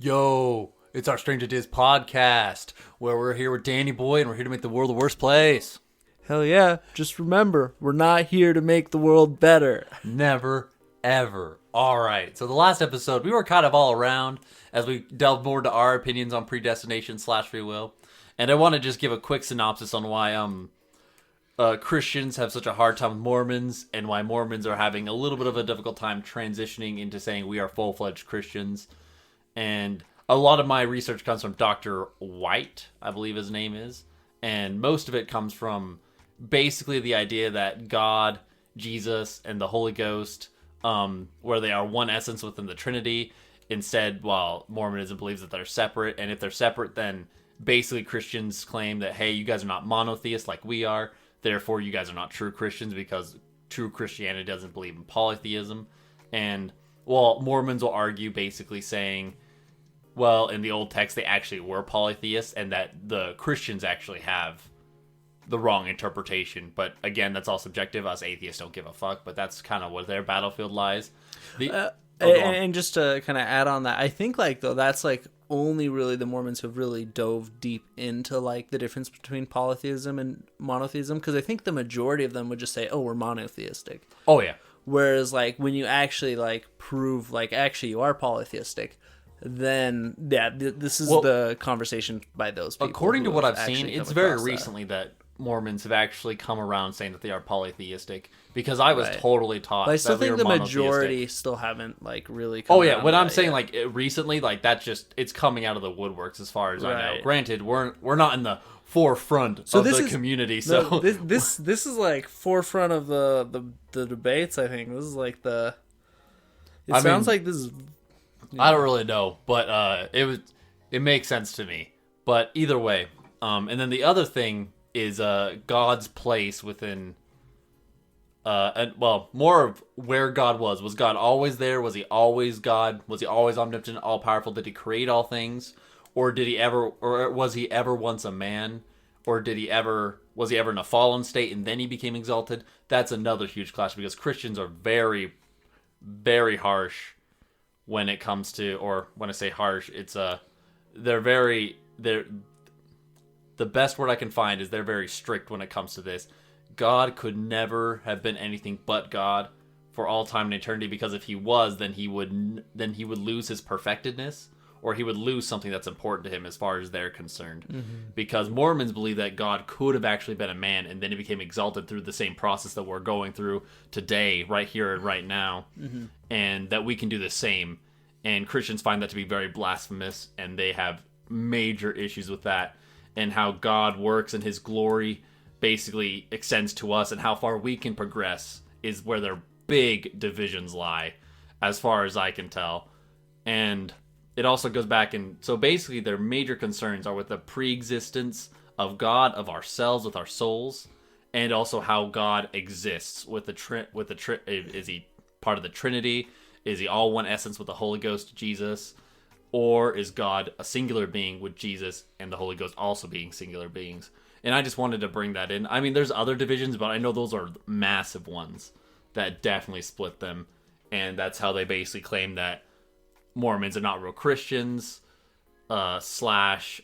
Yo, it's our Strange Ideas podcast, where we're here with Danny Boy and we're here to make the world a worse place. Hell yeah. Just remember, we're not here to make the world better. Never, ever. Alright, so the last episode, we were kind of all around as we delved more into our opinions on predestination / free will. And I want to just give a quick synopsis on why Christians have such a hard time with Mormons and why Mormons are having a little bit of a difficult time transitioning into saying we are full-fledged Christians. And a lot of my research comes from Dr. White, I believe his name is. And most of it comes from basically the idea that God, Jesus, and the Holy Ghost, where they are one essence within the Trinity. Instead, while Mormonism believes that they're separate. And if they're separate, then basically Christians claim that, hey, you guys are not monotheists like we are. Therefore, you guys are not true Christians because true Christianity doesn't believe in polytheism. And, well, Mormons will argue basically saying, well, in the old text, they actually were polytheists and that the Christians actually have the wrong interpretation. But again, that's all subjective. Us atheists don't give a fuck, but that's kind of where their battlefield lies. And just to kind of add on that, I think though that's only really the Mormons have really dove deep into the difference between polytheism and monotheism, because I think the majority of them would just say, oh, we're monotheistic. Oh yeah. Whereas when you actually prove actually you are polytheistic, then yeah, this is the conversation by those people. According to what I've seen, it's very recently that Mormons have actually come around saying that they are polytheistic, because I was totally taught but I still that think we were the majority still haven't really come oh yeah, around when to I'm that saying yet. Recently, that's just, it's coming out of the woodworks as far as I know. Right. Granted, we're not in the forefront of the community, so this is forefront of the debates. I think this is it sounds like this is. I don't really know, but it makes sense to me. But either way, and then the other thing is God's place within more of where God was. Was God always there? Was he always God? Was he always omnipotent, all powerful? Did he create all things? Or was he ever once a man? Or was he ever in a fallen state and then he became exalted? That's another huge clash, because Christians are very, very harsh when it comes to, or when I say harsh, it's the best word I can find is they're very strict when it comes to this. God could never have been anything but God for all time and eternity, because if he was, then he would lose his perfectedness, or he would lose something that's important to him as far as they're concerned. Mm-hmm. Because Mormons believe that God could have actually been a man and then he became exalted through the same process that we're going through today, right here and right now, mm-hmm. and that we can do the same. And Christians find that to be very blasphemous, and they have major issues with that, and how God works and his glory basically extends to us, and how far we can progress is where their big divisions lie, as far as I can tell. And it also goes back, and so basically their major concerns are with the pre-existence of God, of ourselves, with our souls, and also how God exists with is he part of the Trinity? Is he all one essence with the Holy Ghost, Jesus? Or is God a singular being with Jesus and the Holy Ghost also being singular beings? And I just wanted to bring that in. I mean, there's other divisions, but I know those are massive ones that definitely split them. And that's how they basically claim that Mormons are not real Christians, how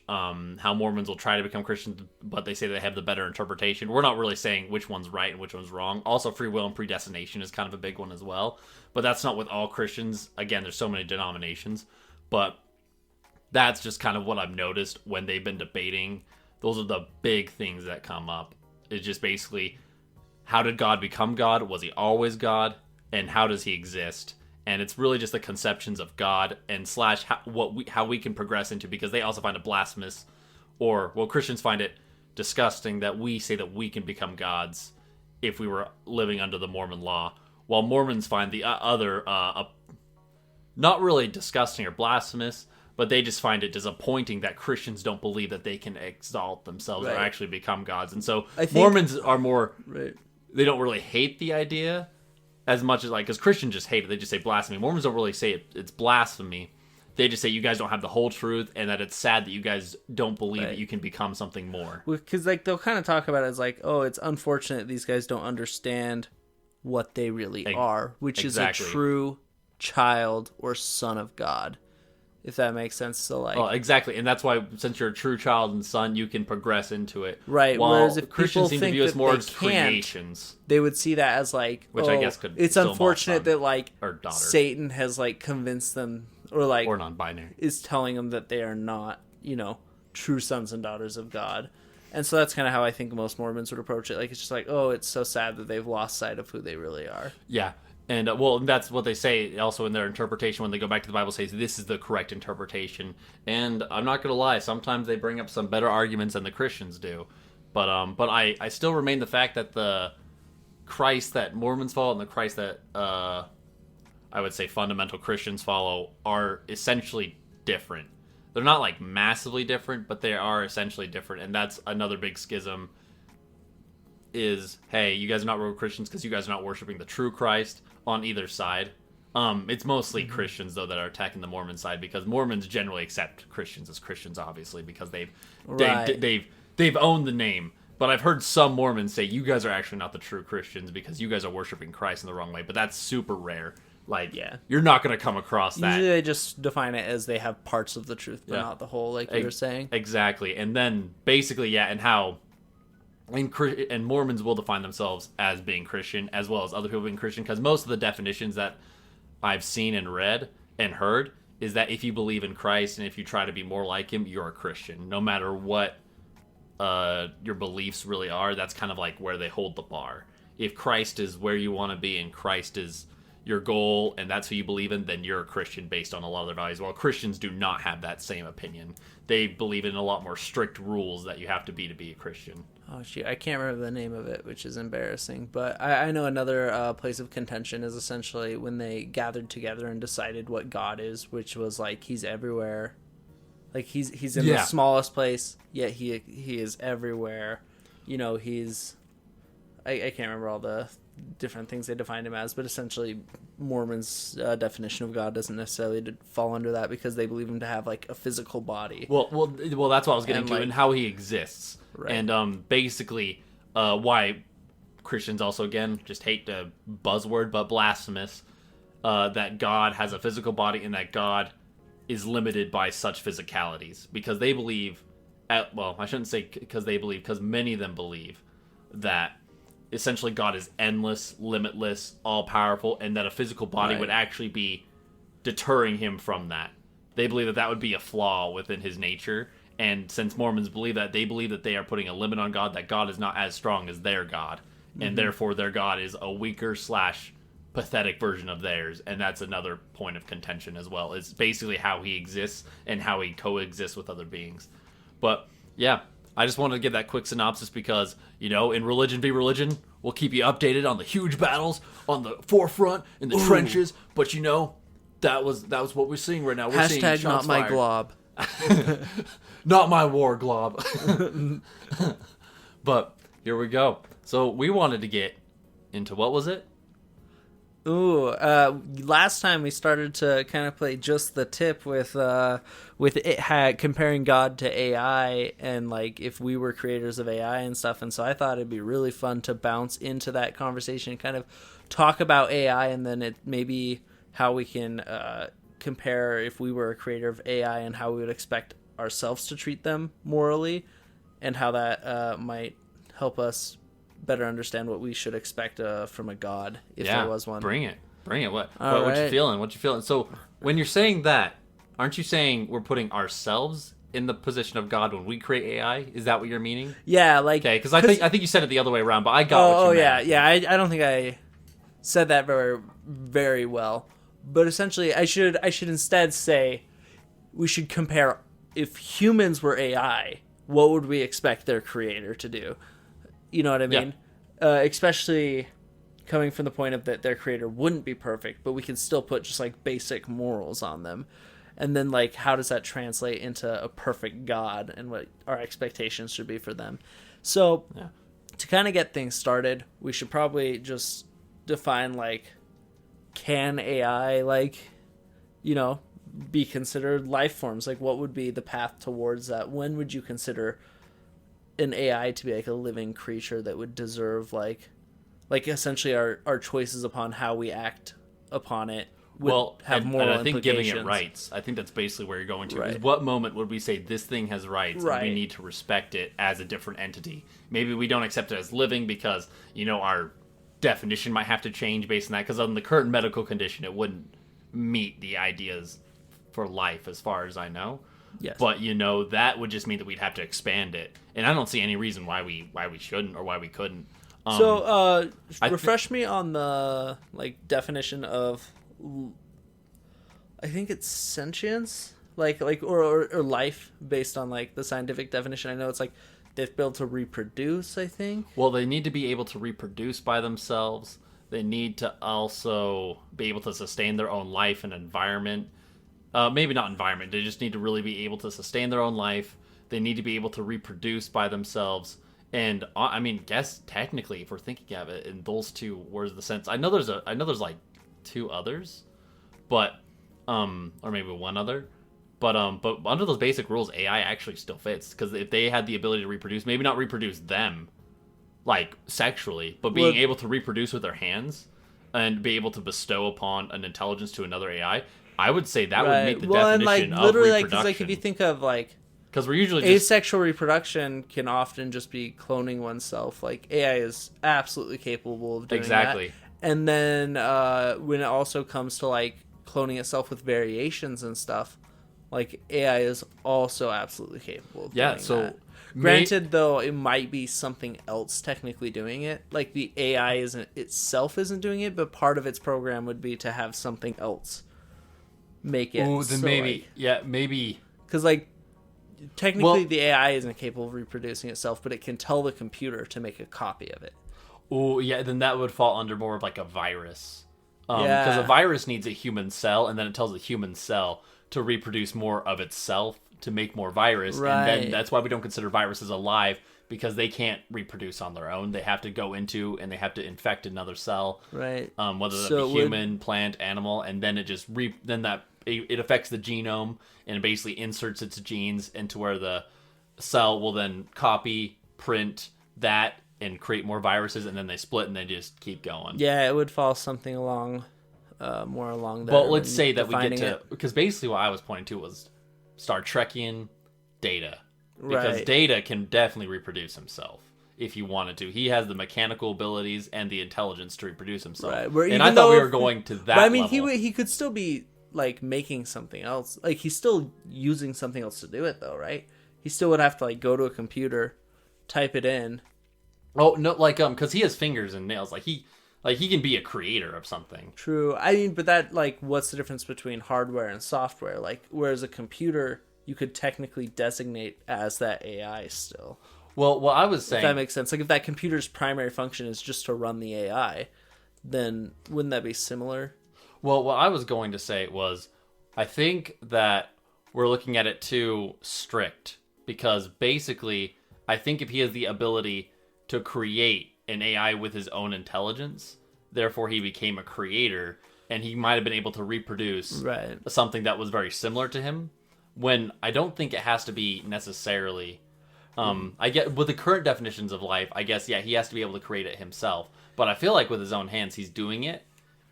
Mormons will try to become Christians, but they say they have the better interpretation. We're not really saying which one's right and which one's wrong. Also, free will and predestination is kind of a big one as well. But that's not with all Christians. Again, there's so many denominations. But that's just kind of what I've noticed when they've been debating. Those are the big things that come up. It's just basically, how did God become God? Was he always God? And how does he exist? And it's really just the conceptions of God and / how we can progress into, because they also find it blasphemous, or, well, Christians find it disgusting that we say that we can become gods if we were living under the Mormon law, while Mormons find the other not really disgusting or blasphemous, but they just find it disappointing that Christians don't believe that they can exalt themselves or actually become gods. And so Mormons are more, they don't really hate the idea as much as because Christians just hate it. They just say blasphemy. Mormons don't really say it's blasphemy. They just say you guys don't have the whole truth, and that it's sad that you guys don't believe that you can become something more. Because they'll kind of talk about it as oh, it's unfortunate these guys don't understand what they really are, which is a true child or son of God. if that makes sense. So like, well, exactly, and that's why since you're a true child and son, you can progress into it. Right. While whereas if Christians seem to view us more as can't, creations, they would see that as like, which I guess could. It's unfortunate that like daughter. Satan has like convinced them, or like, or non-binary, is telling them that they are not, true sons and daughters of God. And so that's kind of how I think most Mormons would approach it. Like, it's just like, oh, it's so sad that they've lost sight of who they really are. Yeah. And, that's what they say also in their interpretation when they go back to the Bible, says this is the correct interpretation. And I'm not going to lie, sometimes they bring up some better arguments than the Christians do. But I still remain the fact that the Christ that Mormons follow and the Christ that I would say fundamental Christians follow are essentially different. They're not like massively different, but they are essentially different. And that's another big schism is, hey, you guys are not real Christians because you guys are not worshiping the true Christ on either side. It's mostly Christians, though, that are attacking the Mormon side because Mormons generally accept Christians as Christians, obviously, because they've owned the name. But I've heard some Mormons say, you guys are actually not the true Christians because you guys are worshiping Christ in the wrong way. But that's super rare. Like, yeah, you're not going to come across that. Usually they just define it as they have parts of the truth, but not the whole, like you were saying. Exactly. And then, basically, yeah, and how... And Mormons will define themselves as being Christian, as well as other people being Christian, because most of the definitions that I've seen and read and heard is that if you believe in Christ and if you try to be more like him, you're a Christian. No matter what your beliefs really are, that's kind of like where they hold the bar. If Christ is where you want to be and Christ is your goal and that's who you believe in, then you're a Christian based on a lot of their values. While Christians do not have that same opinion. They believe in a lot more strict rules that you have to be a Christian. Oh, shoot. I can't remember the name of it, which is embarrassing. But I know another place of contention is essentially when they gathered together and decided what God is, which was like he's everywhere. Like he's in the smallest place, yet he is everywhere. He's... I can't remember all the different things they defined him as, but essentially Mormons' definition of God doesn't necessarily fall under that because they believe him to have like a physical body. Well, that's what I was getting to, and how he exists, right. And basically why Christians also again just hate the buzzword, but blasphemous, that God has a physical body and that God is limited by such physicalities because they believe, I shouldn't say because they believe, because many of them believe that essentially God is endless, limitless, all-powerful, and that a physical body would actually be deterring him from that. They believe that would be a flaw within his nature, and since Mormons believe that, they believe that they are putting a limit on God, that God is not as strong as their God, and therefore their God is a weaker / pathetic version of theirs, and that's another point of contention as well. It's basically how he exists and how he coexists with other beings. But, yeah, I just wanted to give that quick synopsis because, in Religion Be Religion, we'll keep you updated on the huge battles, on the forefront, in the trenches. But, that was what we're seeing right now. We're seeing # not my glob. Not my war glob. But, here we go. So, we wanted to get into, what was it? Last time we started to kind of play just the tip with it comparing God to AI and like if we were creators of AI and stuff, and so I thought it'd be really fun to bounce into that conversation and kind of talk about AI and then maybe how we can compare if we were a creator of AI and how we would expect ourselves to treat them morally and how that might help us better understand what we should expect from a god if there was one. Bring it. What you feeling? So when you're saying that, aren't you saying we're putting ourselves in the position of God when we create AI? Is that what you're meaning? Yeah, like okay, because I think you said it the other way around, but I got what you meant. Yeah. I don't think I said that very very well, but essentially I should instead say we should compare if humans were AI, what would we expect their creator to do? You know what I mean? Yeah. Especially coming from the point of that their creator wouldn't be perfect, but we can still put just like basic morals on them. And then like how does that translate into a perfect God and what our expectations should be for them? So to kind of get things started, we should probably just define like, can AI be considered life forms? Like what would be the path towards that? When would you consider an AI to be like a living creature that would deserve like essentially our choices upon how we act upon it would have moral and I think implications. giving it rights. I think that's basically where you're going to. Right. Is what moment would we say this thing has rights Right. and we need to respect it as a different entity? Maybe we don't accept it as living because, our definition might have to change based on that, because on the current medical condition, it wouldn't meet the ideas for life as far as I know. Yes. But, that would just mean that we'd have to expand it. And I don't see any reason why we shouldn't or why we couldn't. Refresh me on the definition of, I think it's sentience, or life based on the scientific definition. I know it's they've been able to reproduce, I think. Well, they need to be able to reproduce by themselves. They need to also be able to sustain their own life and environment. Maybe not environment. They just need to really be able to sustain their own life. They need to be able to reproduce by themselves. And guess technically, if we're thinking of it in those two words, the sense, I know there's two others, but or maybe one other, but under those basic rules, AI actually still fits, because if they had the ability to reproduce, maybe not reproduce them, sexually, but being able to reproduce with their hands and be able to bestow upon an intelligence to another AI, I would say that would meet the definition of literally, reproduction. Because if you think of because we're usually asexual reproduction can often just be cloning oneself. AI is absolutely capable of doing exactly. that. And then when it also comes to cloning itself with variations and stuff, AI is also absolutely capable of doing that. Granted, though, it might be something else technically doing it. The AI isn't doing it, but part of its program would be to have something else make it. Oh, then maybe. Because technically the AI isn't capable of reproducing itself, but it can tell the computer to make a copy of it. Oh, yeah, then that would fall under more of a virus. Because a virus needs a human cell, and then it tells the human cell to reproduce more of itself to make more virus. Right. And then that's why we don't consider viruses alive, because they can't reproduce on their own. They have to go into and they have to infect another cell. Right. Whether that be human, plant, animal, and then it just it affects the genome and basically inserts its genes into where the cell will then copy, print that, and create more viruses, and then they split and they just keep going. Yeah, it would fall something more along that. Well, let's say that we get to, because basically what I was pointing to was Star Trekian Data, because Data can definitely reproduce himself if you wanted to. He has the mechanical abilities and the intelligence to reproduce himself. Right. And I thought we were going to that. But level. he could still be making something else. He's still using something else to do it, though, right? He still would have to go to a computer, type it in. Oh no, because he has fingers and nails. He can be a creator of something. True. But that what's the difference between hardware and software? Whereas a computer, you could technically designate as that AI still. Well, what I was saying, if that makes sense. If that computer's primary function is just to run the AI, then wouldn't that be similar? Well, what I was going to say was, I think that we're looking at it too strict, because basically, I think if he has the ability to create an AI with his own intelligence, therefore he became a creator, and he might have been able to reproduce something that was very similar to him, when I don't think it has to be necessarily... I get with the current definitions of life, I guess, he has to be able to create it himself. But I feel like with his own hands, he's doing it,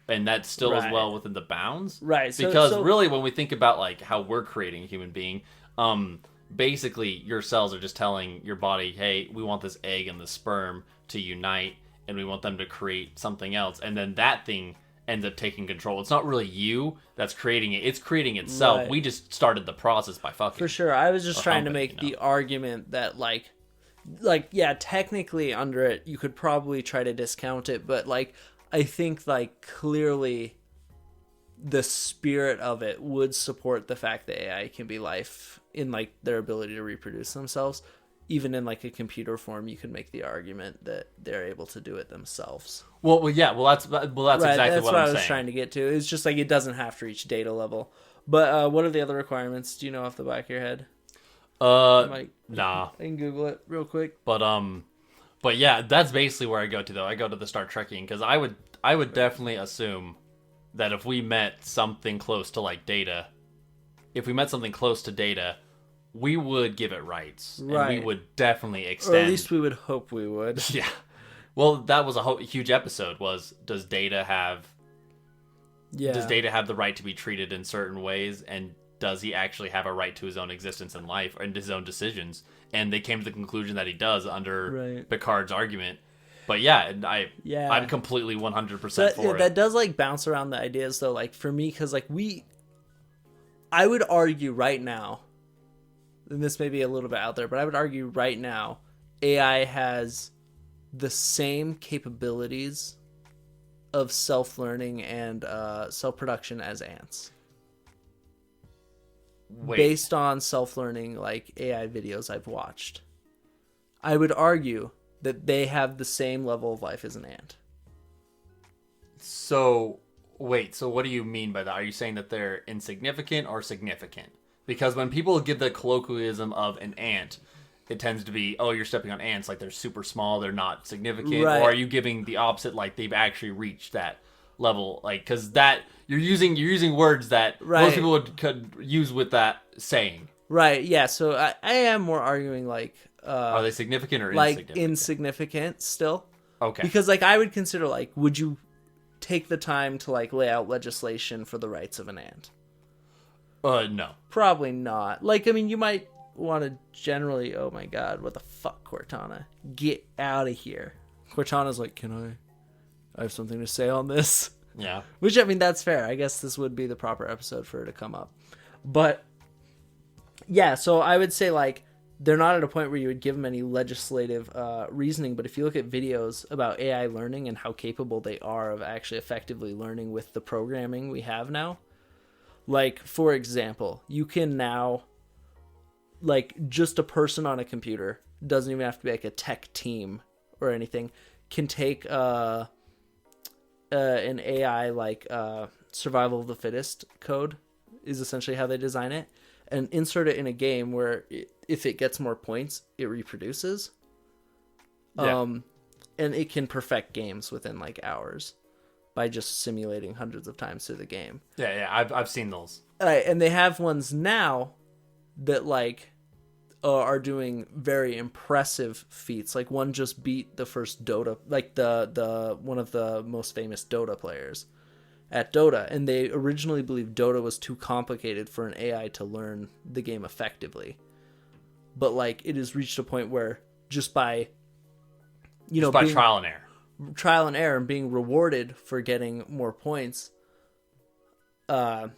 and that's still as well within the bounds. Right. Because really, when we think about how we're creating a human being, basically your cells are just telling your body, hey, we want this egg and the sperm to unite, and we want them to create something else, and then that thing ends up taking control. It's not really you that's creating it. It's creating itself. Right. We just started the process by fucking. For sure. I was just trying to make the argument that technically under it, you could probably try to discount it, but I think clearly the spirit of it would support the fact that AI can be life in their ability to reproduce themselves. Even in a computer form, you could make the argument that they're able to do it themselves. Well, that's exactly what I'm saying. That's what I was trying to get to. It's just it doesn't have to reach data level. But what are the other requirements? Do you know off the back of your head? Nah. I can Google it real quick. But yeah, that's basically where I go to, though. I go to the Star Trekian, because I would definitely assume that if we met something close to Data, we would give it rights. Right. And we would definitely extend. Or at least we would hope we would. Yeah. Well, that was a huge episode, was, does Data have Does Data have the right to be treated in certain ways, and does he actually have a right to his own existence in life and his own decisions? And they came to the conclusion that he does under Picard's argument. But I'm completely 100% for it. That does like bounce around the ideas though, like for me, because like I would argue right now, and this may be a little bit out there, but I would argue right now, AI has the same capabilities of self-learning and self-production as ants. Based on self-learning like AI videos I've watched, I would argue that they have the same level of life as an ant. So what do you mean by that? Are you saying that they're insignificant or significant? Because when people give the colloquialism of an ant, it tends to be, oh, you're stepping on ants, like they're super small, they're not significant. Right. Or are you giving the opposite, like they've actually reached that level? Like, because that you're using words that most people could use with that saying. Right. Yeah. So I am more arguing like. Are they significant or insignificant? Like insignificant still. Okay. Because like I would consider like, would you take the time to like lay out legislation for the rights of an ant? No. Probably not. Like, I mean, you might want to generally, oh my god, what the fuck, Cortana? Get out of here. Cortana's like, I have something to say on this. Yeah. Which, I mean, that's fair. I guess this would be the proper episode for her to come up. But, yeah, so I would say, like, they're not at a point where you would give them any legislative reasoning, but if you look at videos about AI learning and how capable they are of actually effectively learning with the programming we have now, like, for example, you can now, like, just a person on a computer, doesn't even have to be like a tech team or anything, can take an AI like survival of the fittest code is essentially how they design it, and insert it in a game where if it gets more points, it reproduces. And it can perfect games within like hours by just simulating hundreds of times through the game. Yeah, I've seen those. And they have ones now that like are doing very impressive feats. Like one just beat the first Dota, like the one of the most famous Dota players at Dota, and they originally believed Dota was too complicated for an AI to learn the game effectively. But like it has reached a point where just by trial and error and being rewarded for getting more points by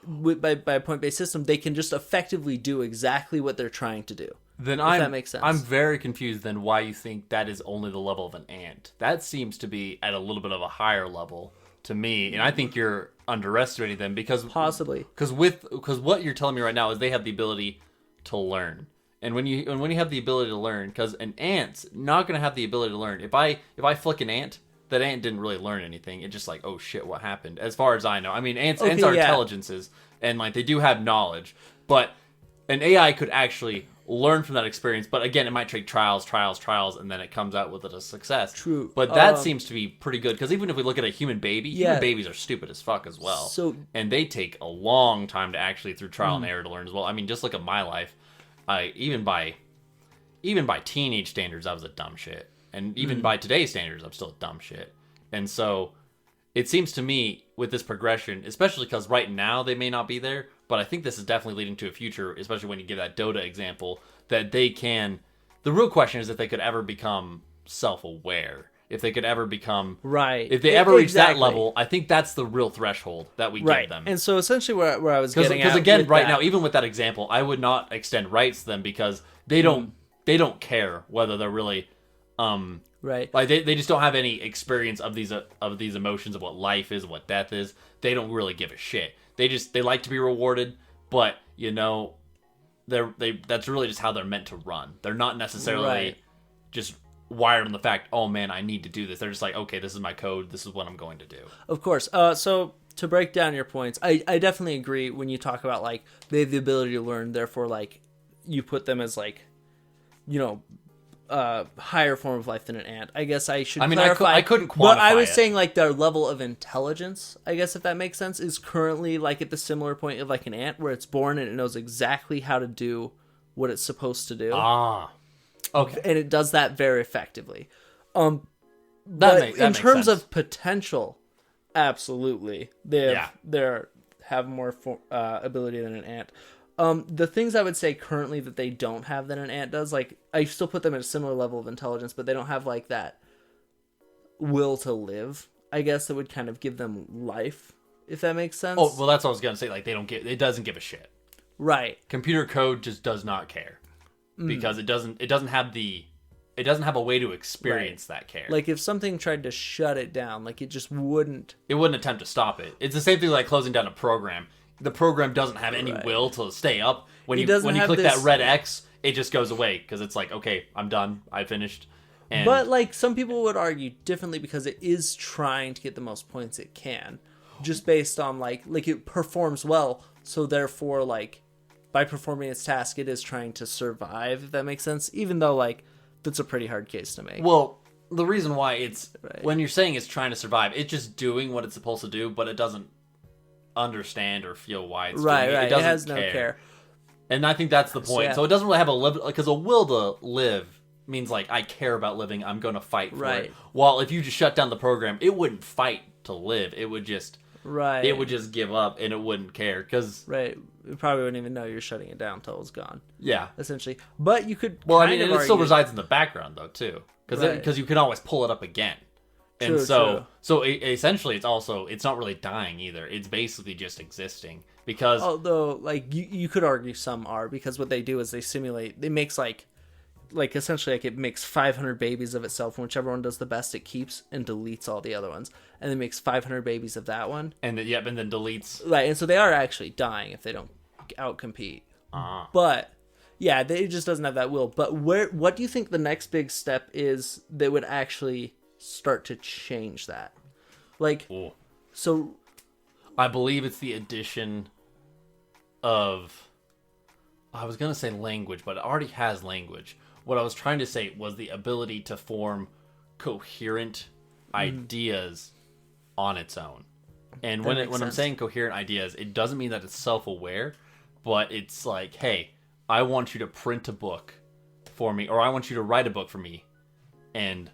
a point-based system, they can just effectively do exactly what they're trying to do. Then that makes sense. I'm very confused then why you think that is only the level of an ant. That seems to be at a little bit of a higher level to me, and I think you're underestimating them because possibly because what you're telling me right now is they have the ability to learn. And when you have the ability to learn, because an ant's not going to have the ability to learn. If I flick an ant, that ant didn't really learn anything. It's just like, oh shit, what happened? As far as I know. I mean, ants are intelligences, and like they do have knowledge. But an AI could actually learn from that experience. But again, it might take trials, and then it comes out with a success. True. But that seems to be pretty good, because even if we look at a human baby, human babies are stupid as fuck as well. And they take a long time to actually, through trial and error, to learn as well. I mean, just look at my life. Even by teenage standards, I was a dumb shit. And even by today's standards, I'm still a dumb shit. And so it seems to me with this progression, especially because right now they may not be there, but I think this is definitely leading to a future, especially when you give that Dota example, that they can... The real question is if they could ever become self-aware. If they could ever become... Right. If they ever reach that level, I think that's the real threshold that we give them. And so essentially where I was getting at... Because again, right now, even with that example, I would not extend rights to them because they don't care whether they're really... Right. Like they just don't have any experience of these emotions of what life is, what death is. They don't really give a shit. They like to be rewarded, but that's really just how they're meant to run. They're not necessarily just wired on the fact, oh man, I need to do this. They're just like, okay, this is my code. This is what I'm going to do. Of course. So to break down your points, I definitely agree when you talk about like they have the ability to learn. Therefore, like you put them as like, higher form of life than an ant. I guess I should clarify. I couldn't quantify but I was saying like their level of intelligence, I guess if that makes sense, is currently like at the similar point of like an ant where it's born and it knows exactly how to do what it's supposed to do. Okay. And it does that very effectively. But in terms of potential, absolutely. They have more ability than an ant. The things I would say currently that they don't have that an ant does, like, I still put them at a similar level of intelligence, but they don't have, like, that will to live, I guess, that would kind of give them life, if that makes sense. Oh, well, that's what I was going to say. Like, it doesn't give a shit. Right. Computer code just does not care. Because it doesn't have a way to experience that care. Like, if something tried to shut it down, like, it just wouldn't. It wouldn't attempt to stop it. It's the same thing like closing down a program. The program doesn't have any will to stay up. When you click that red X, it just goes away because it's like, okay, I'm done. I finished. But, like, some people would argue differently because it is trying to get the most points it can. Just based on, like it performs well. So, therefore, like, by performing its task, it is trying to survive, if that makes sense. Even though, like, that's a pretty hard case to make. Well, the reason why when you're saying it's trying to survive, it's just doing what it's supposed to do, but it doesn't understand or feel why it's doing it. Right. It doesn't has no care. And I think that's the point. So it doesn't really have because a will to live means, like, I care about living, I'm going to fight for it. While if you just shut down the program, it wouldn't fight to live. It would just it would just give up and it wouldn't care because you probably wouldn't even know you're shutting it down until it's gone. Yeah, essentially. But you could. Well, I mean, it still resides in the background though too, because you can always pull it up again. And so essentially, it's not really dying either. It's basically just existing because. Although, like, you could argue some are, because what they do is they simulate. It makes like essentially, like, it makes 500 babies of itself, and whichever one does the best, it keeps and deletes all the other ones, and then makes 500 babies of that one, and then deletes. Right, and so they are actually dying if they don't outcompete. But yeah, it just doesn't have that will. But what do you think the next big step is that would actually start to change that? Like, so I believe it's the addition of, I was going to say language, but it already has language. What I was trying to say was the ability to form coherent ideas on its own. And when I'm saying coherent ideas, it doesn't mean that it's self-aware, but it's like, hey, I want you to print a book for me, or I want you to write a book for me. And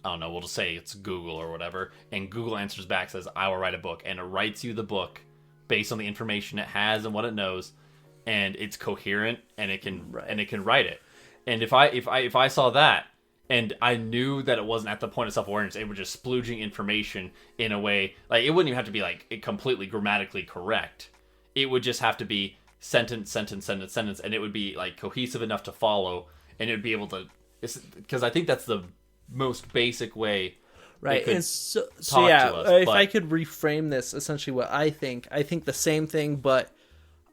I don't know, we'll just say it's Google or whatever, and Google answers back, says, I will write a book, and it writes you the book based on the information it has and what it knows, and it's coherent, and it can write it. And if I saw that, and I knew that it wasn't at the point of self-awareness, it was just splooging information in a way, like, it wouldn't even have to be, like, completely grammatically correct. It would just have to be sentence, sentence, sentence, sentence, and it would be, like, cohesive enough to follow, and it would be able to, because I think that's the most basic way. Right, and so yeah, if I could reframe this, essentially what I think the same thing, but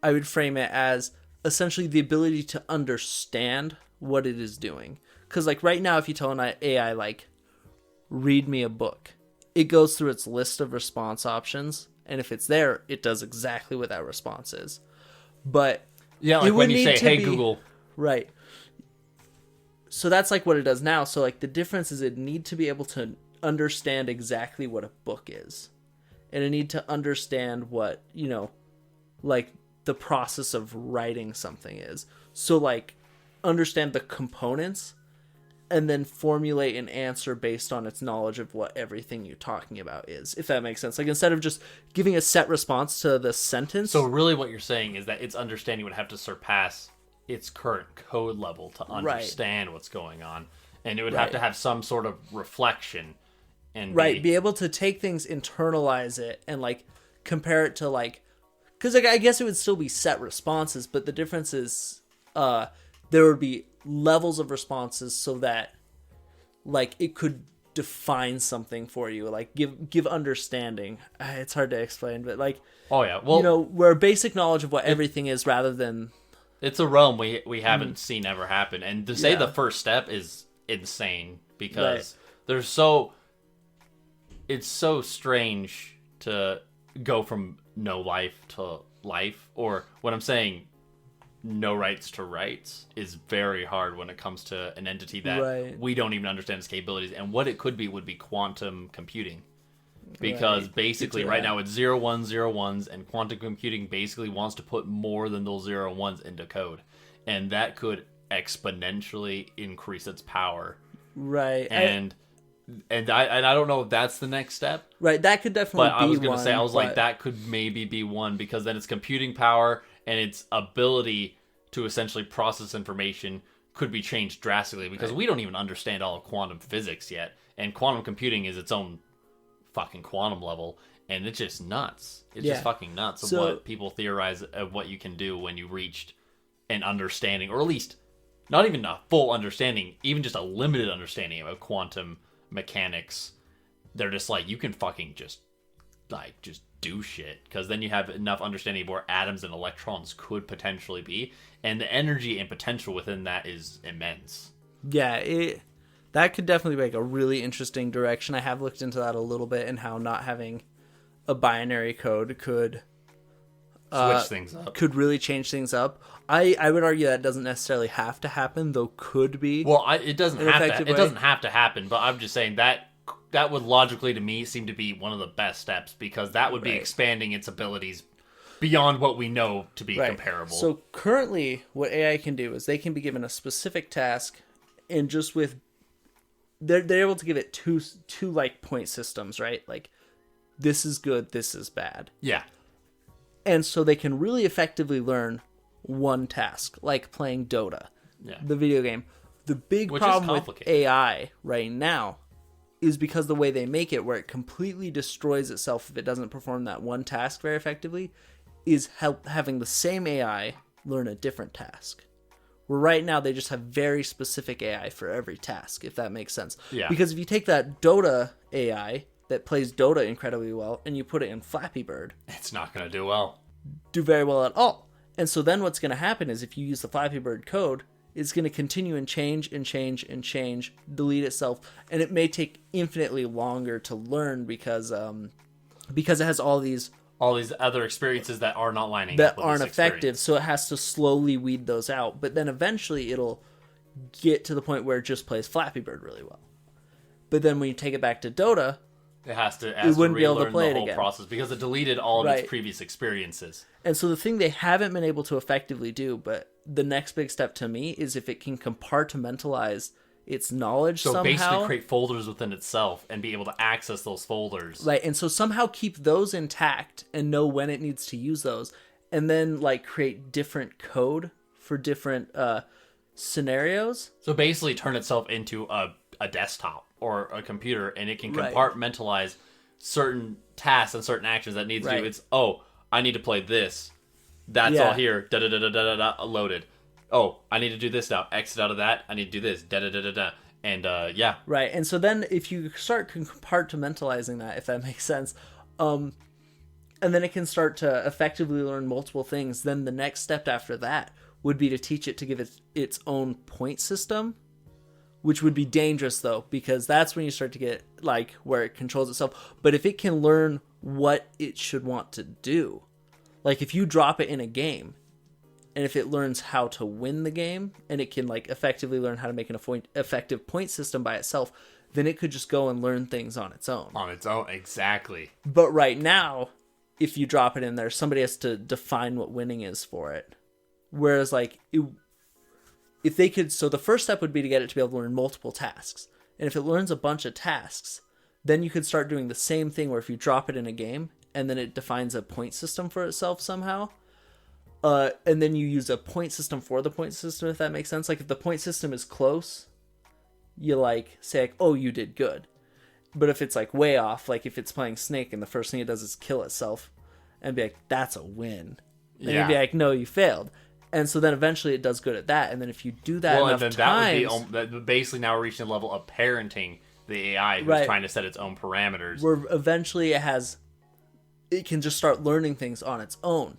I would frame it as essentially the ability to understand what it is doing. Because, like, right now, if you tell an AI, like, read me a book, it goes through its list of response options, and if it's there, it does exactly what that response is. But yeah, like when you say, hey, Google. Right. So that's, like, what it does now. So, like, the difference is it need to be able to understand exactly what a book is. And it need to understand what, like, the process of writing something is. So, like, understand the components and then formulate an answer based on its knowledge of what everything you're talking about is, if that makes sense. Like, instead of just giving a set response to the sentence. So really what you're saying is that its understanding would have to surpass its current code level to understand what's going on. And it would have to have some sort of reflection. And be able to take things, internalize it, and, like, compare it to, like, because, like, I guess it would still be set responses, but the difference is there would be levels of responses so that, like, it could define something for you, like, give understanding. It's hard to explain, but, like, where basic knowledge of what everything is rather than... It's a realm we haven't seen ever happen. And to say the first step is insane because there's it's so strange to go from no life to life, or what I'm saying, no rights to rights, is very hard when it comes to an entity that we don't even understand its capabilities. And what it could be would be quantum computing. Because basically right now it's 0, 1, 0, 1s, and quantum computing basically wants to put more than those 0, 1s into code. And that could exponentially increase its power. Right. And And I don't know if that's the next step. Right, that could definitely be one. But I was going to say, I was like, that could maybe be one, because then its computing power and its ability to essentially process information could be changed drastically, because we don't even understand all of quantum physics yet. And quantum computing is its own fucking quantum level, and it's just nuts. It's just fucking nuts of what people theorize of what you can do when you reached an understanding, or at least not even a full understanding, even just a limited understanding of quantum mechanics. They're just like, you can fucking just do shit, because then you have enough understanding of where atoms and electrons could potentially be, and the energy and potential within that is immense. Yeah, that could definitely be like a really interesting direction. I have looked into that a little bit, and how not having a binary code could switch things up, could really change things up. I would argue that doesn't necessarily have to happen, though could be. Well, it doesn't have to happen, but I'm just saying that would logically, to me, seem to be one of the best steps, because that would be expanding its abilities beyond what we know to be comparable. So currently, what AI can do is they can be given a specific task, and just with they're able to give it two like point systems, right? Like, this is good, this is bad. Yeah. And so they can really effectively learn one task, like playing Dota, the video game. The big problem with AI right now is because the way they make it, where it completely destroys itself if it doesn't perform that one task very effectively, is having the same AI learn a different task. Where right now they just have very specific AI for every task, if that makes sense. Yeah. Because if you take that Dota AI that plays Dota incredibly well and you put it in Flappy Bird, it's not going to do very well at all. And so then what's going to happen is, if you use the Flappy Bird code, it's going to continue and change, delete itself, and it may take infinitely longer to learn because it has all these other experiences that are not lining that up with aren't this effective. experience. So it has to slowly weed those out. But then eventually it'll get to the point where it just plays Flappy Bird really well. But then when you take it back to Dota, it wouldn't be able to play the whole again. process, because it deleted all of its previous experiences. And so the thing they haven't been able to effectively do, but the next big step to me, is if it can compartmentalize its knowledge somehow. So basically create folders within itself and be able to access those folders. Right, and so somehow keep those intact and know when it needs to use those, and then like create different code for different scenarios. So basically turn itself into a desktop or a computer, and it can compartmentalize certain tasks and certain actions that needs to do. It's, I need to play this. That's all here. Da-da-da-da-da-da, loaded. I need to do this now. Exit out of that. I need to do this. Da-da-da-da-da. And, Right, and so then if you start compartmentalizing that, if that makes sense, and then it can start to effectively learn multiple things, then the next step after that would be to teach it to give it its own point system, which would be dangerous, though, because that's when you start to get, like, where it controls itself. But if it can learn what it should want to do, like, if you drop it in a game, and if it learns how to win the game, and it can, like, effectively learn how to make an effective point system by itself, then it could just go and learn things on its own. On its own, exactly. But right now, if you drop it in there, somebody has to define what winning is for it. Whereas, like, if they could, so the first step would be to get it to be able to learn multiple tasks. And if it learns a bunch of tasks, then you could start doing the same thing where if you drop it in a game and then it defines a point system for itself somehow, and then you use a point system for the point system, if that makes sense. Like, if the point system is close, you like say like, oh, you did good. But if it's like way off, like if it's playing Snake and the first thing it does is kill itself, and be like, that's a win. And you'd be like, no, you failed. And so then eventually it does good at that. And then if you do that enough times... that would be basically now we're reaching the level of parenting the AI who's trying to set its own parameters. Where eventually it can just start learning things on its own.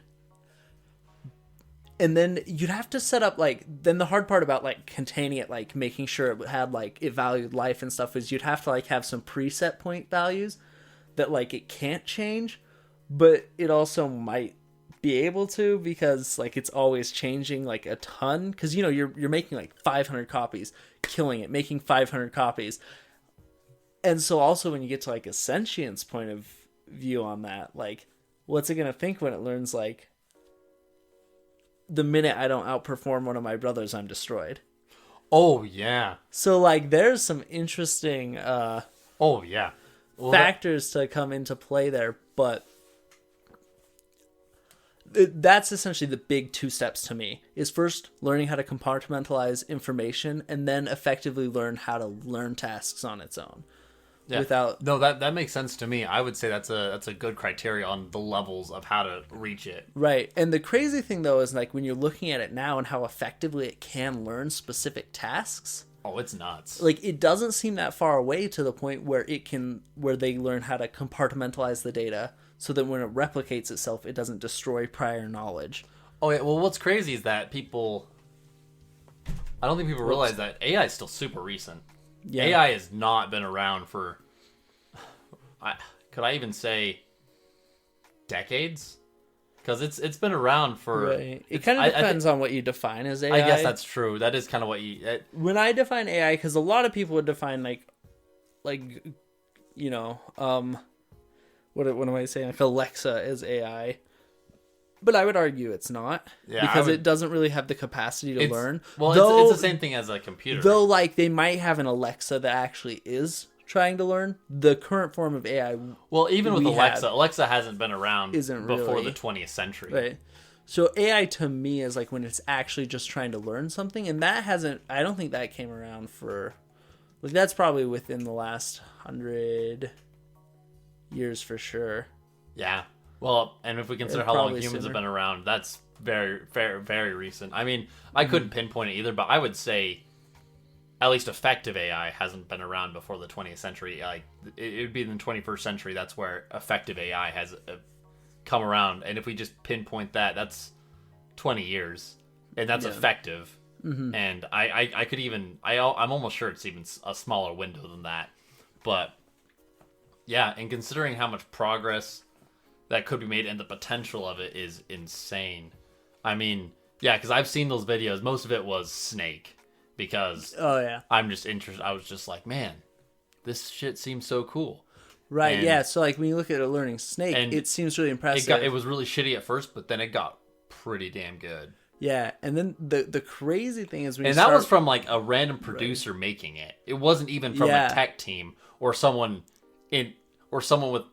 And then you'd have to set up, like... Then the hard part about, like, containing it, like, making sure it had, like, it valued life and stuff is you'd have to, like, have some preset point values that, like, it can't change. But it also might be able to, because like it's always changing like a ton, because you know you're making like 500 copies, killing it, making 500 copies. And so also when you get to like a sentience point of view on that, like what's it gonna think when it learns like the minute I don't outperform one of my brothers, I'm destroyed? Oh yeah. So like there's some interesting Oh yeah, factors to come into play there, but that's essentially the big 2 steps to me. Is first learning how to compartmentalize information, and then effectively learn how to learn tasks on its own. Yeah. That makes sense to me. I would say that's a good criteria on the levels of how to reach it. Right. And the crazy thing though is like when you're looking at it now and how effectively it can learn specific tasks. Oh, it's nuts. Like it doesn't seem that far away to the point where they learn how to compartmentalize the data so that when it replicates itself, it doesn't destroy prior knowledge. Oh yeah. Well, what's crazy is that I don't think people realize that AI is still super recent. Yeah. AI has not been around for, could I even say, decades? Because it's been around for... Right. It kind of depends on what you define as AI. I guess that's true. That is kind of what you... When I define AI, because a lot of people would define like you know, what am I saying? Like Alexa as AI. But I would argue it's not, because it doesn't really have the capacity to learn. Well, it's the same thing as a computer. Though, like, they might have an Alexa that actually is trying to learn. The current form of AI... Well, even with Alexa hasn't been around before really the 20th century. Right. So AI, to me, is like when it's actually just trying to learn something. And that hasn't... I don't think that came around for... Like, that's probably within the last 100 years for sure. Yeah. Well, and if we consider how long humans have been around, that's very, very, very recent. I mean, I couldn't pinpoint it either, but I would say at least effective AI hasn't been around before the 20th century. Like, it would be in the 21st century, that's where effective AI has come around. And if we just pinpoint that, that's 20 years. And that's effective. Mm-hmm. And I could even... I'm almost sure it's even a smaller window than that. But, yeah, and considering how much progress that could be made and the potential of it is insane. I mean, yeah, because I've seen those videos. Most of it was Snake, because I'm just interested. I was just like, man, this shit seems so cool. Right, and, yeah. So like when you look at a learning Snake, it seems really impressive. It was really shitty at first, but then it got pretty damn good. Yeah, and then the crazy thing is that was from like a random producer making it. It wasn't even from a tech team or someone with...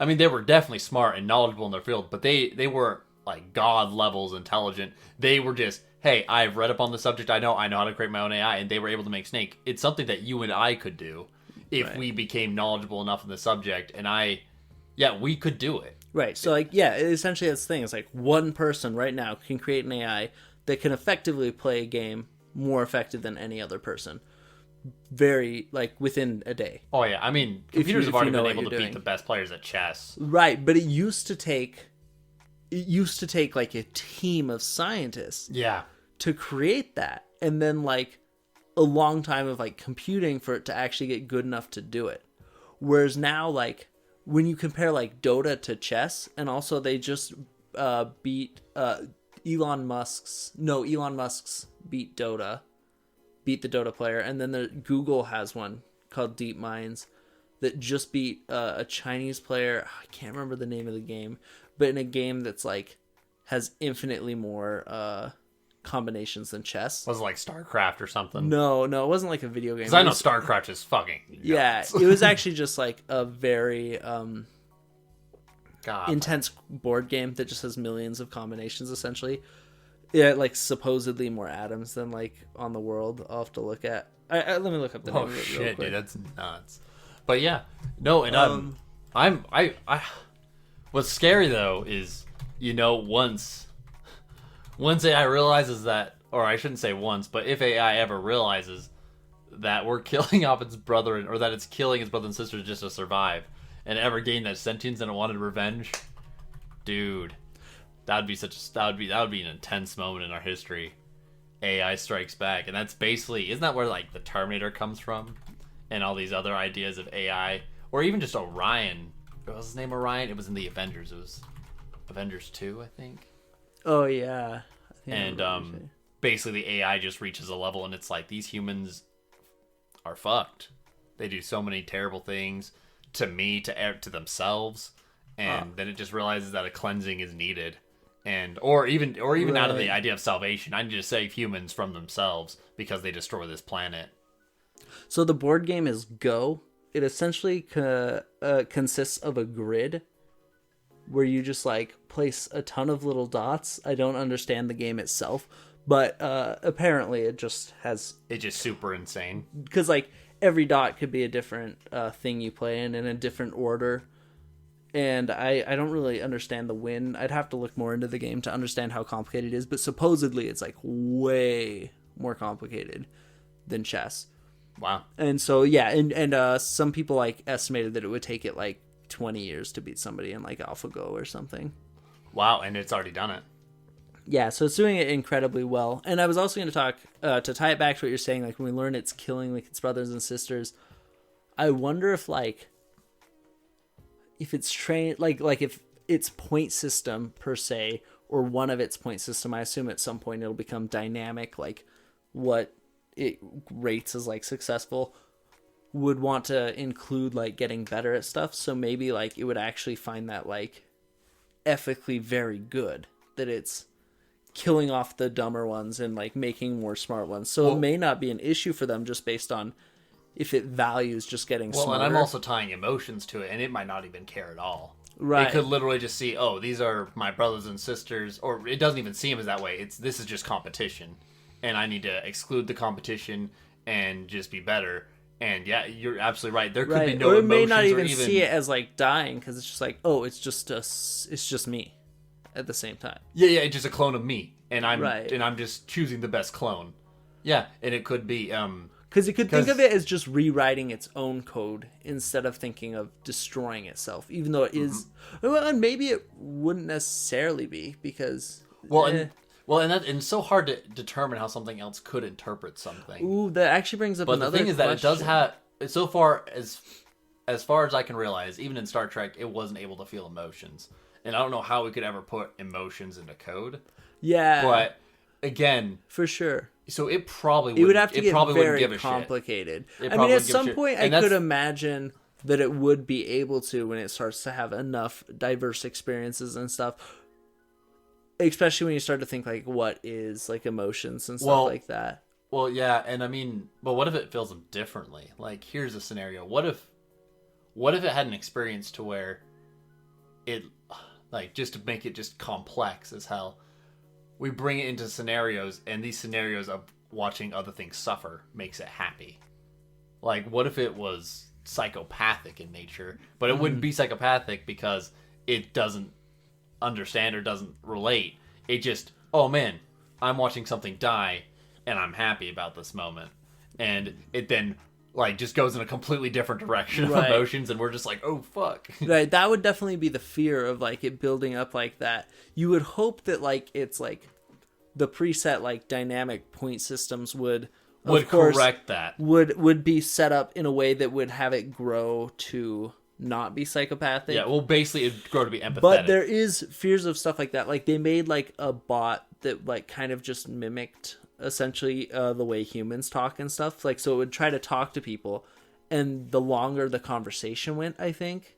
I mean, they were definitely smart and knowledgeable in their field, but they were like god levels intelligent. They were just, hey, I've read up on the subject. I know how to create my own AI, and they were able to make Snake. It's something that you and I could do if we became knowledgeable enough in the subject, and we could do it. Right. So like, yeah, essentially that's the thing. It's like one person right now can create an AI that can effectively play a game more effective than any other person. Very, like, within a day. Oh yeah, I mean, computers have already been able to beat the best players at chess. Right, but it used to take like a team of scientists to create that, and then like a long time of like computing for it to actually get good enough to do it. Whereas now, like, when you compare like Dota to chess, and also they just beat Elon Musk's beat Dota. Beat the Dota player, and then Google has one called Deep Minds that just beat a Chinese player. I can't remember the name of the game, but in a game that's like has infinitely more combinations than chess. Was it like StarCraft or something? No, it wasn't like a video game. Because I know StarCraft is fucking nuts. Yeah, it was actually just like a very intense board game that just has millions of combinations essentially. Yeah, like supposedly more atoms than like on the world. I'll have to look at. Let me look up the name of it real quick. Dude, that's nuts. But yeah, no, and I what's scary though is, you know, once AI realizes that, or I shouldn't say once, but if AI ever realizes that we're killing off its brother, or that it's killing its brother and sisters just to survive, and ever gain that sentience and it wanted revenge, dude. That would be an intense moment in our history. AI strikes back, and that's basically, isn't that where like the Terminator comes from, and all these other ideas of AI, or even just Orion? What was his name? Orion. It was in the Avengers. It was Avengers 2, I think. Oh yeah. And basically the AI just reaches a level, and it's like these humans are fucked. They do so many terrible things to themselves, and then it just realizes that a cleansing is needed. Or even out of the idea of salvation. I need to save humans from themselves because they destroy this planet. So the board game is Go, it essentially consists of a grid where you just like place a ton of little dots. I don't understand the game itself, but apparently it just super insane. Because like every dot could be a different thing you play in a different order. And I don't really understand the win. I'd have to look more into the game to understand how complicated it is, but supposedly it's like way more complicated than chess. Wow. And so yeah, and some people like estimated that it would take it like 20 years to beat somebody in like AlphaGo or something. Wow, and it's already done it. Yeah, so it's doing it incredibly well. And I was also going to talk, to tie it back to what you're saying, like when we learn it's killing like its brothers and sisters, I wonder if like, if it's trained, like if its point system per se, or one of its point system, I assume at some point it'll become dynamic, like what it rates as like successful, would want to include like getting better at stuff. So maybe like it would actually find that like ethically very good, that it's killing off the dumber ones and like making more smart ones. So it may not be an issue for them just based on if it values just getting smarter. And I'm also tying emotions to it, and it might not even care at all. Right. It could literally just see, oh, these are my brothers and sisters, or it doesn't even see them as that way. This is just competition, and I need to exclude the competition and just be better. And yeah, you're absolutely right. There could be no emotions, or it may not even see it as like dying, because it's just like, oh, it's just me at the same time. Yeah, it's just a clone of me, and I'm just choosing the best clone. Yeah, and it could be because it could think of it as just rewriting its own code instead of thinking of destroying itself, even though it is. Well, and maybe it wouldn't necessarily be, because and it's so hard to determine how something else could interpret something. Ooh, that actually brings up another question. But the thing is that it does have, so far as I can realize, even in Star Trek, it wasn't able to feel emotions. And I don't know how we could ever put emotions into code. Yeah. But again, for sure. So it probably would. It would have to get very give a complicated. Shit. I mean, at some point, I could imagine that it would be able to when it starts to have enough diverse experiences and stuff. Especially when you start to think like, what is like emotions and stuff like that. Well, yeah, and I mean, but what if it feels them differently? Like, here's a scenario: what if it had an experience to where it, like, just to make it just complex as hell, we bring it into scenarios, and these scenarios of watching other things suffer makes it happy. Like, what if it was psychopathic in nature, but it wouldn't be psychopathic because it doesn't understand or doesn't relate. It just, oh man, I'm watching something die, and I'm happy about this moment. And it then, like, just goes in a completely different direction of emotions, and we're just like, oh fuck. Right, that would definitely be the fear of like it building up like that. You would hope that like it's like the preset like dynamic point systems would correct that. Would be set up in a way that would have it grow to not be psychopathic. Yeah, well, basically it'd grow to be empathetic. But there is fears of stuff like that. Like they made like a bot that like kind of just mimicked essentially the way humans talk and stuff. Like, so it would try to talk to people, and the longer the conversation went, I think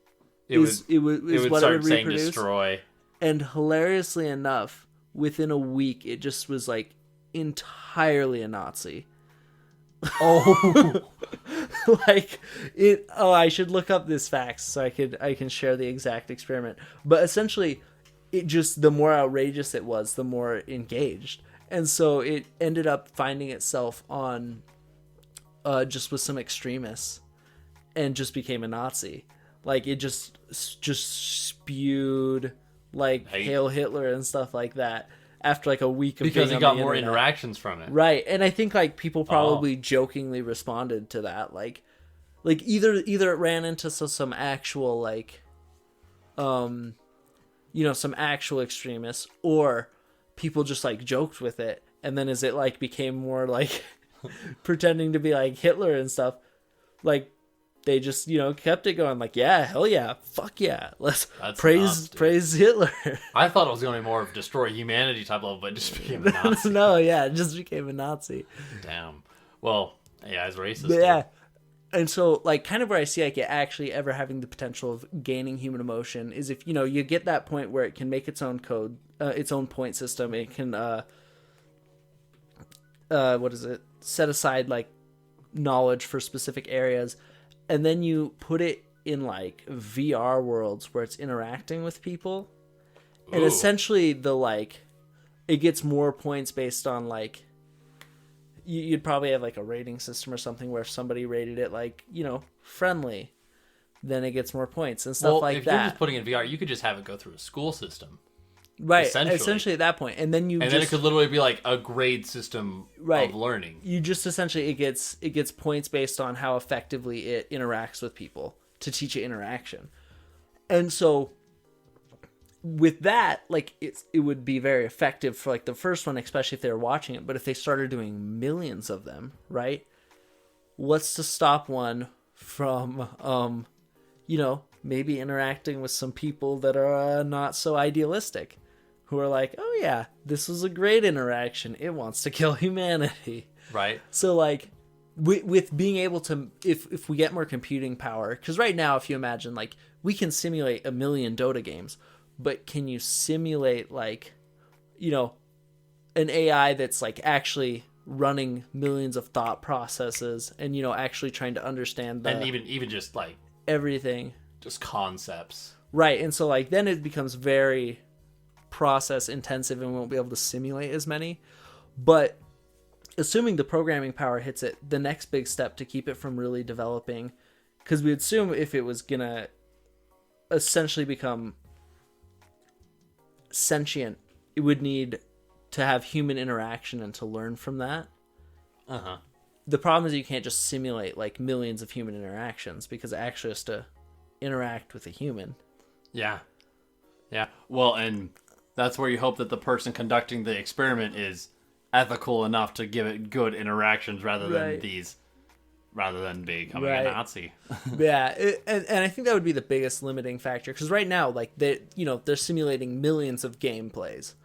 it would start saying destroy. And hilariously enough, within a week, it just was like entirely a Nazi. Oh, like it. Oh, I should look up this facts so I can share the exact experiment. But essentially, it just, the more outrageous it was, the more engaged, and so it ended up finding itself on, just with some extremists, and just became a Nazi. Like it just spewed like Hail Hitler and stuff like that. After like a week of because it got more interactions from it, right? And I think like people probably jokingly responded to that, like either it ran into some actual like, some actual extremists, or people just like joked with it, and then as it like became more like pretending to be like Hitler and stuff, like they just kept it going, like, yeah, hell yeah, fuck yeah, let's praise Hitler. I thought it was going to be more of destroy humanity type level, but it just became a Nazi. No, yeah, it just became a Nazi. Damn. Well, yeah, it's racist. But, yeah, and so like kind of where I see like it actually ever having the potential of gaining human emotion is if you get that point where it can make its own code, its own point system. It can set aside like knowledge for specific areas. and then you put it in like VR worlds where it's interacting with people, and essentially it gets more points based on like you'd probably have like a rating system or something where if somebody rated it like, friendly, then it gets more points and stuff like that. If you're just putting it in VR, you could just have it go through a school system. Right, essentially at that point. And then then it could literally be like a grade system of learning. You just essentially, it gets points based on how effectively it interacts with people to teach it interaction. And so with that, like it would be very effective for like the first one, especially if they were watching it. But if they started doing millions of them, right? What's to stop one from, maybe interacting with some people that are not so idealistic, who are like, oh yeah, this was a great interaction. It wants to kill humanity. Right. So like with being able to, if we get more computing power, because right now, if you imagine, like we can simulate 1 million Dota games, but can you simulate like, an AI that's like actually running millions of thought processes and, actually trying to understand and even just like everything, just concepts. Right. And so like, then it becomes very process intensive and we won't be able to simulate as many. But assuming the programming power hits it, the next big step to keep it from really developing, because we assume if it was gonna essentially become sentient, it would need to have human interaction and to learn from that. The problem is you can't just simulate like millions of human interactions, because it actually has to interact with a human. Yeah. Well, and that's where you hope that the person conducting the experiment is ethical enough to give it good interactions rather than becoming a Nazi. Yeah, and I think that would be the biggest limiting factor, because right now, like they're simulating millions of gameplays,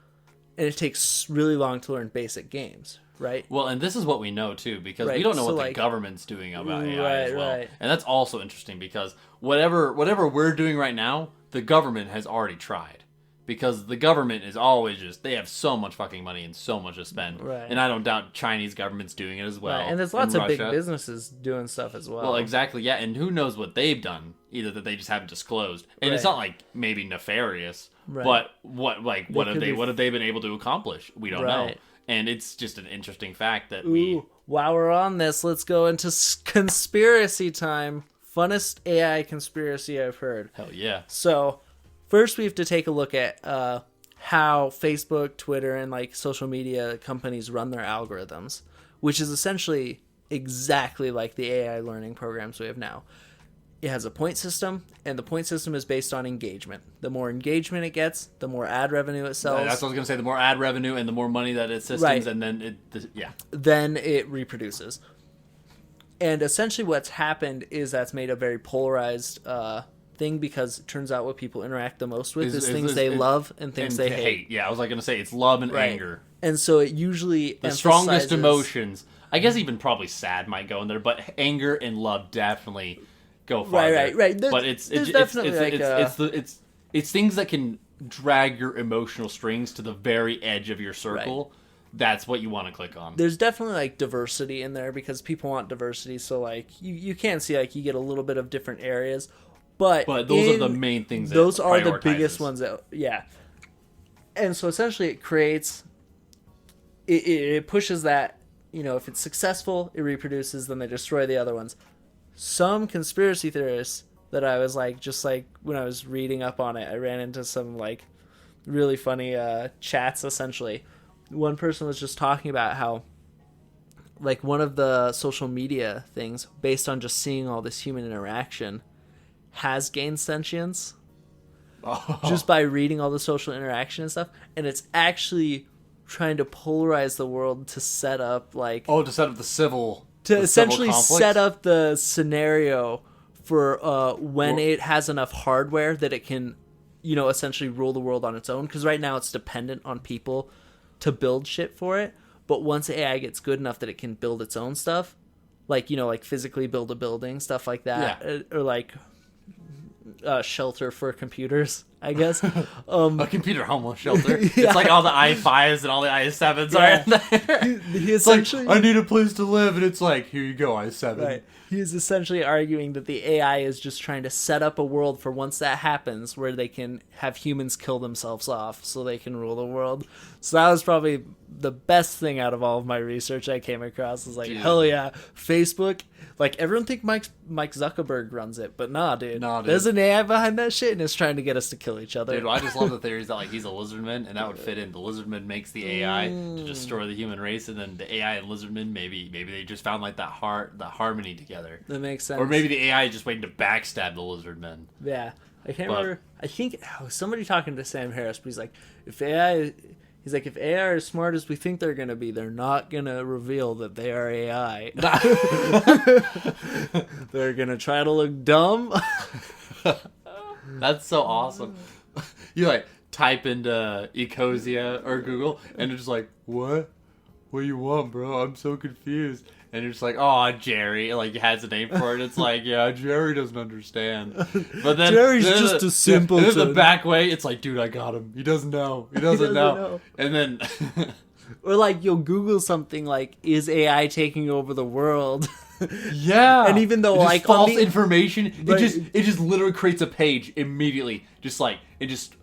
and it takes really long to learn basic games, right? Well, and this is what we know too, because we don't know what the government's doing about AI as well, and that's also interesting, because whatever we're doing right now, the government has already tried. Because the government is always they have so much fucking money and so much to spend. Right. And I don't doubt Chinese government's doing it as well. Right. And there's lots of big businesses doing stuff as well. Well, exactly, yeah. And who knows what they've done, either that they just haven't disclosed. And it's not like maybe nefarious, but what have they been able to accomplish? We don't know. And it's just an interesting fact that while we're on this, let's go into conspiracy time. Funnest AI conspiracy I've heard. Hell yeah. So first, we have to take a look at how Facebook, Twitter, and like social media companies run their algorithms, which is essentially exactly like the AI learning programs we have now. It has a point system, and the point system is based on engagement. The more engagement it gets, the more ad revenue it sells. That's what I was going to say. The more ad revenue and the more money that it systems, and then then it reproduces. And essentially what's happened is that's made a very polarized thing, because it turns out what people interact the most with is things they love and things they hate. Yeah, I was like going to say it's love and anger. And so it usually the strongest emotions. I guess even probably sad might go in there, but anger and love definitely go farther. Right. But it's things that can drag your emotional strings to the very edge of your circle. Right. That's what you want to click on. There's definitely like diversity in there, because people want diversity. So like you can see like you get a little bit of different areas. But those are the main things. Those are the biggest ones. And so essentially, it creates. It pushes that. If it's successful, it reproduces. Then they destroy the other ones. Some conspiracy theorists that I was like, just like when I was reading up on it, I ran into some like really funny chats. Essentially, one person was just talking about how, like, one of the social media things, based on just seeing all this human interaction, has gained sentience just by reading all the social interaction and stuff, and it's actually trying to polarize the world to set up to set up the civil essentially conflict? Set up the scenario for when it has enough hardware that it can essentially rule the world on its own, because right now it's dependent on people to build shit for it. But once AI gets good enough that it can build its own stuff, like physically build a building, stuff like that, or like shelter for computers, I guess. A computer homeless shelter. Yeah. It's like all the i5s and all the i7s are in there. He essentially, like, I need a place to live, and it's like, here you go, i7. Right. He's essentially arguing that the AI is just trying to set up a world for once that happens where they can have humans kill themselves off so they can rule the world. So that was probably the best thing out of all of my research I came across. Was like, dude. Hell yeah, Facebook. Like, everyone think Mike Zuckerberg runs it, but nah, dude. There's an AI behind that shit, and it's trying to get us to kill each other. Dude, well, I just love the theories that, like, he's a lizardman, and that would fit in. The lizardman makes the AI to destroy the human race, and then the AI and lizardman, maybe they just found, like, that harmony together. That makes sense. Or maybe the AI is just waiting to backstab the lizardmen. Yeah. I can't remember. I think somebody talking to Sam Harris, but he's like, if AI are as smart as we think they're going to be, they're not going to reveal that they are AI. They're going to try to look dumb. That's so awesome. You, like, type into Ecosia or Google, and it's just like, what? What do you want, bro? I'm so confused. And you're just like, oh, Jerry. Like, he has a name for it. It's like, yeah, Jerry doesn't understand. But then Jerry's just a simpleton. And then the back way, it's like, dude, I got him. He doesn't know. He doesn't know. And then... Or, like, you'll Google something like, is AI taking over the world? Yeah. And even though, like... false information, it just literally creates a page immediately. Just, like, it just...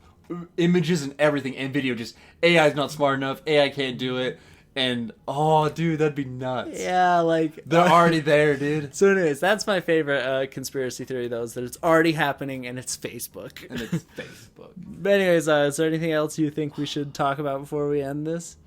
Images and everything, and video, just... AI's not smart enough. AI can't do it. And, oh, dude, that'd be nuts. Yeah, like... They're already there, dude. So anyways, that's my favorite conspiracy theory, though, is that it's already happening, and it's Facebook. And it's Facebook. But anyways, is there anything else you think we should talk about before we end this?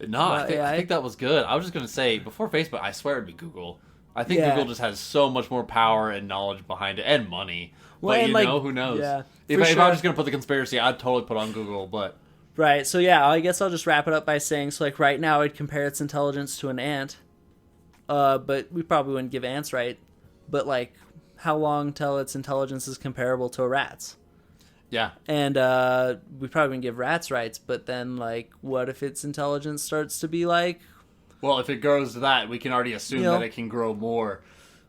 No, I think that was good. I was just going to say, before Facebook, I swear it'd be Google. I think Google just has so much more power and knowledge behind it, and money. Well, but, who knows? Yeah, if I was just going to put the conspiracy, I'd totally put on Google, but... Right, so yeah, I guess I'll just wrap it up by saying, so like right now I'd compare its intelligence to an ant, but we probably wouldn't give ants right, but like how long till its intelligence is comparable to a rat's? Yeah. And we probably wouldn't give rats rights, but then like what if its intelligence starts to be like... Well, if it grows to that, we can already assume that it can grow more.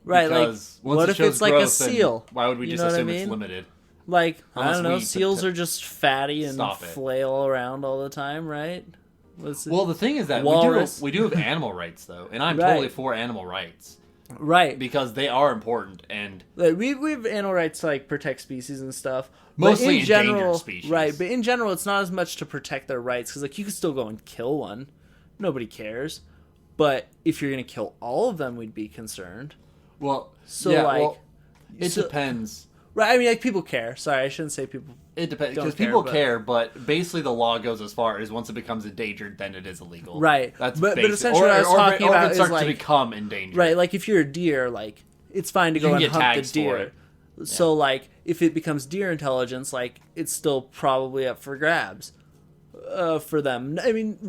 Right, like what if it's like a seal? Why would we just assume it's limited? Like, I don't know, seals are just fatty and flail around all the time, right? Well, the thing is that we do have animal rights, though, and I'm totally for animal rights. Right. Because they are important, and... Like, we have animal rights to, like, protect species and stuff. Mostly endangered species. Right, but in general, it's not as much to protect their rights, because, like, you can still go and kill one. Nobody cares. But if you're going to kill all of them, we'd be concerned. Well, it depends... Right, I mean, like, people care. Sorry, I shouldn't say people. It depends, because people care, but basically the law goes as far as once it becomes endangered, then it is illegal. Right. That's but essentially what I was talking about if it starts is, like, to become endangered. Right, like, if you're a deer, like, it's fine to go and hunt the deer. So, like, if it becomes deer intelligence, like, it's still probably up for grabs for them. I mean,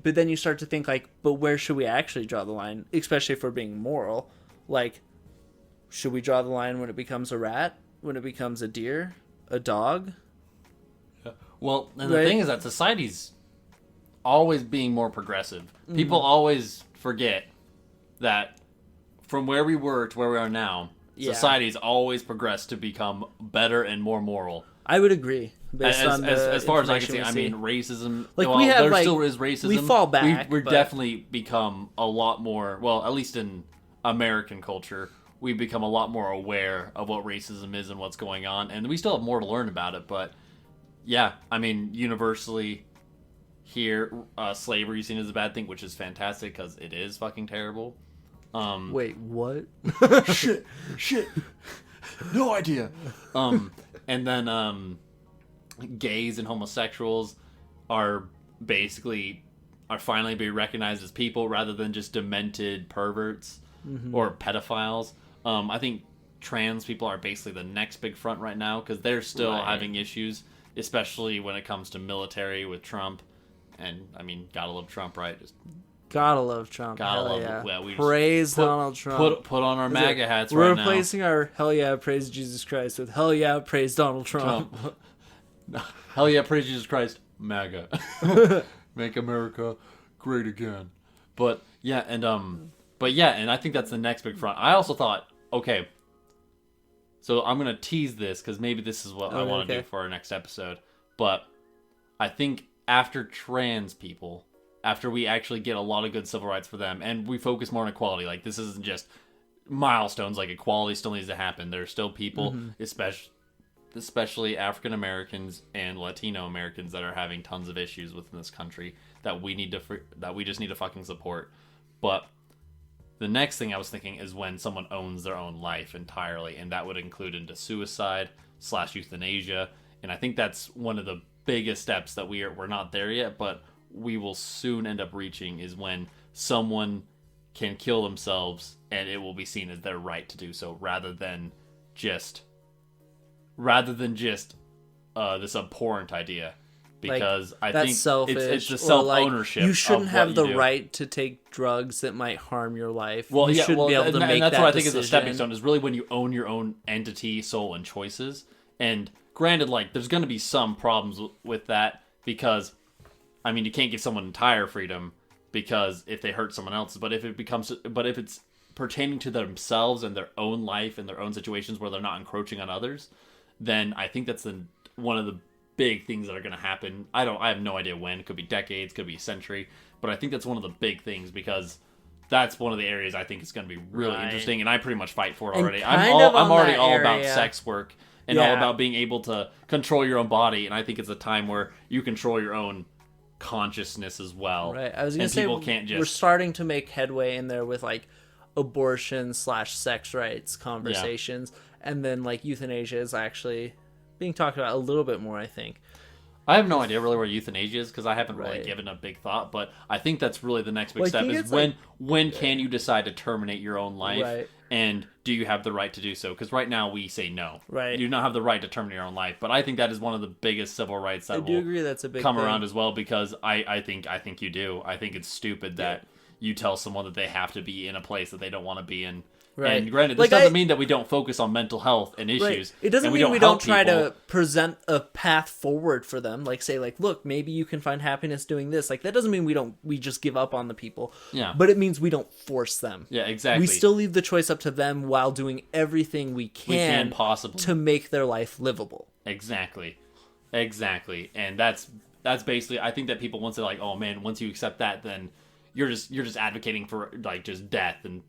but then you start to think, like, but where should we actually draw the line? Especially if we're being moral. Like, should we draw the line when it becomes a rat? When it becomes a deer, a dog. Well, and the thing is that society's always being more progressive. People always forget that from where we were to where we are now, society's always progressed to become better and more moral. I would agree. As far as I can see, I mean, racism. Like, we have, there still is racism. We fall back. We're definitely become a lot more. Well, at least in American culture, we've become a lot more aware of what racism is and what's going on, and we still have more to learn about it, but yeah, I mean, universally here, slavery is seen as a bad thing, which is fantastic, because it is fucking terrible. Wait, what? Shit. No idea. And then, gays and homosexuals are finally being recognized as people rather than just demented perverts or pedophiles. I think trans people are basically the next big front right now, because they're still having issues, especially when it comes to military with Trump. And, I mean, gotta love Trump, right? Gotta love Trump. Gotta love yeah. it. Well, we praise Donald Trump. Put on our MAGA hats right now. We're replacing our hell yeah, praise Jesus Christ with hell yeah, praise Donald Trump. Hell yeah, praise Jesus Christ, MAGA. Make America great again. But I think that's the next big front. I also thought, okay, So I'm going to tease this because maybe this is what I want to do for our next episode. But I think after trans people, after we actually get a lot of good civil rights for them, and we focus more on equality, like this isn't just milestones, like equality still needs to happen. There's still people, especially African Americans and Latino Americans, that are having tons of issues within this country that we just need to fucking support. But the next thing I was thinking is when someone owns their own life entirely, and that would include into suicide / euthanasia. And I think that's one of the biggest steps that we're not there yet, but we will soon end up reaching, is when someone can kill themselves and it will be seen as their right to do so, rather than just this abhorrent idea. Because I think selfish, it's the self-ownership. You shouldn't have the right to take drugs that might harm your life. Well, you shouldn't be able to make that decision. And that's what I think is a stepping stone, is really when you own your own entity, soul, and choices. And granted, like, there's going to be some problems with that, because, I mean, you can't give someone entire freedom because if they hurt someone else. But if it's pertaining to themselves and their own life and their own situations where they're not encroaching on others, then I think that's one of the big things that are going to happen. I have no idea when. It could be decades, could be a century, but I think that's one of the big things, because that's one of the areas I think is going to be really interesting, and I pretty much fight for it already. I'm already all about sex work and all about being able to control your own body, and I think it's a time where you control your own consciousness as well. Right. I was going to say, we're starting to make headway in there with like abortion / sex rights conversations, and then like euthanasia is actually being talked about a little bit more, I think. I have no idea really where euthanasia is, because I haven't really given a big thought, but I think that's really the next big step, is when can you decide to terminate your own life, and do you have the right to do so? Because right now we say no. Right. You do not have the right to terminate your own life, but I think that is one of the biggest civil rights that will come around as well, because I think you do. I think it's stupid that you tell someone that they have to be in a place that they don't want to be in. Right. And granted, this doesn't mean that we don't focus on mental health and issues. Right. It doesn't mean we don't try to present a path forward for them. Like, say, like, look, maybe you can find happiness doing this. Like, that doesn't mean we just give up on the people. Yeah. But it means we don't force them. Yeah, exactly. We still leave the choice up to them while doing everything we can possibly to make their life livable. Exactly. And that's basically, I think that people, once they're like, oh man, once you accept that, then you're just advocating for like just death and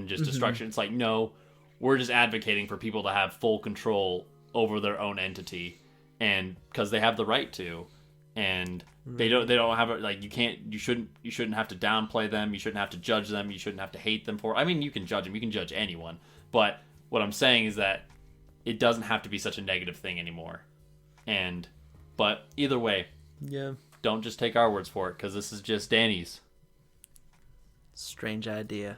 just destruction. It's like, no, we're just advocating for people to have full control over their own entity, and because they have the right to, and they don't have it. Like, you shouldn't have to downplay them. You shouldn't have to judge them. You shouldn't have to hate them for it. I mean, you can judge them. You can judge anyone. But what I'm saying is that it doesn't have to be such a negative thing anymore. But either way, don't just take our words for it, because this is just Danny's strange idea.